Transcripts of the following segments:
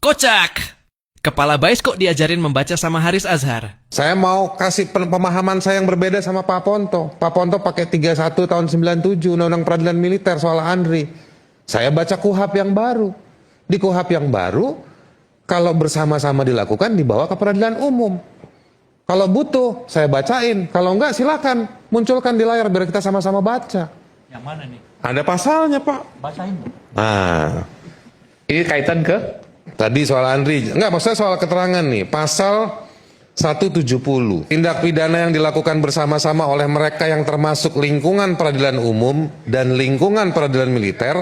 Kocak! Kepala Bais kok diajarin membaca sama Haris Azhar? Saya mau kasih pemahaman saya yang berbeda sama Pak Ponto. Pak Ponto pakai 31 tahun 97 Undang-Undang Peradilan Militer soal Andri. Saya baca KUHP yang baru. Di KUHP yang baru, kalau bersama-sama dilakukan dibawa ke peradilan umum. Kalau butuh, saya bacain. Kalau enggak, silakan munculkan di layar biar kita sama-sama baca. Yang mana nih? Ada pasalnya, Pak. Bacain. Nah, Ini kaitan ke? tadi soal Andri. Enggak, maksudnya soal keterangan nih. Pasal 170. Tindak pidana yang dilakukan bersama-sama oleh mereka yang termasuk lingkungan peradilan umum dan lingkungan peradilan militer.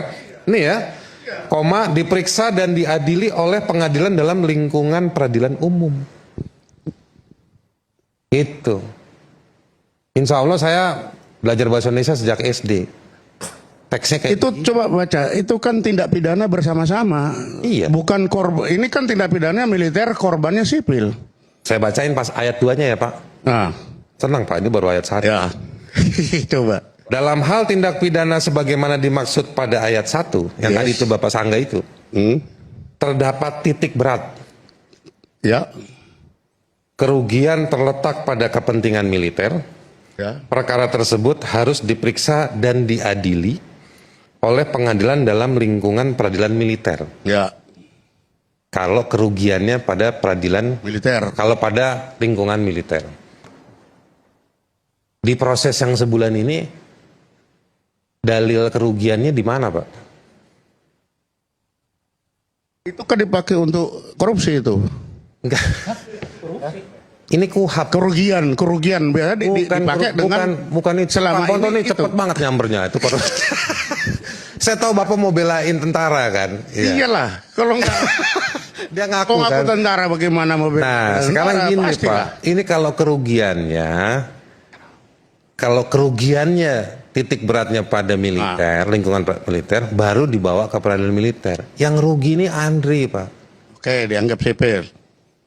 Nih ya, koma, diperiksa dan diadili oleh pengadilan dalam lingkungan peradilan umum. Itu. Insya Allah saya belajar bahasa Indonesia sejak SD. Teksnya kayak Itu coba baca, itu kan tindak pidana bersama-sama. Iya. Bukan korban, ini kan tindak pidana militer, korbannya sipil. Saya bacain pas ayat 2-nya ya Pak. Nah, Tenang Pak, ini baru ayat 1. ya. Coba. Dalam hal tindak pidana sebagaimana dimaksud pada ayat 1, yang tadi itu Bapak Sangga itu, terdapat titik berat. Ya. Kerugian terletak pada kepentingan militer. Ya. Perkara tersebut harus diperiksa dan diadili oleh pengadilan dalam lingkungan peradilan militer. Ya. Kalau kerugiannya pada peradilan Militer. kalau pada lingkungan militer. Di proses yang sebulan ini, dalil kerugiannya di mana, Pak? Itu kan dipakai untuk korupsi itu. Enggak. Ini KUHP. Kerugian. Biasanya dipakai dengan bukan itu. selama Pak Ponto ini ini cepet banget nyambernya itu. Saya tahu Bapak mau belain tentara kan. Iya. Iyalah, kalau enggak Dia ngaku kalau ngaku kan. tentara bagaimana mau bela? Nah, sekarang Tentara, gini pastilah. Pak. Ini kalau kerugiannya titik beratnya pada militer, lingkungan militer, baru dibawa ke peradilan militer. Yang rugi ini Andri, Pak. Oke, dianggap sipil.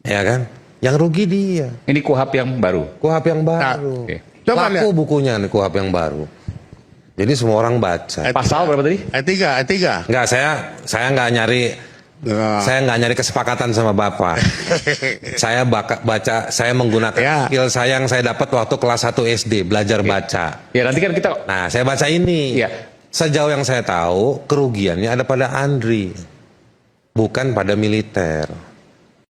Ya kan? Yang rugi dia. Ini KUHP yang baru. KUHP yang baru. Oke. Coba Laku lihat. bukunya nih KUHP yang baru. Jadi semua orang baca. Pasal berapa tadi? Ayat 3. Enggak, saya nggak nyari Nah. saya nggak nyari kesepakatan sama Bapak. Saya baca, saya menggunakan Ya. skill saya yang saya dapat waktu kelas 1 SD, belajar baca. Ya nanti kan kita. Nah, saya baca ini. Iya. Sejauh yang saya tahu, kerugiannya ada pada Andri, bukan pada militer.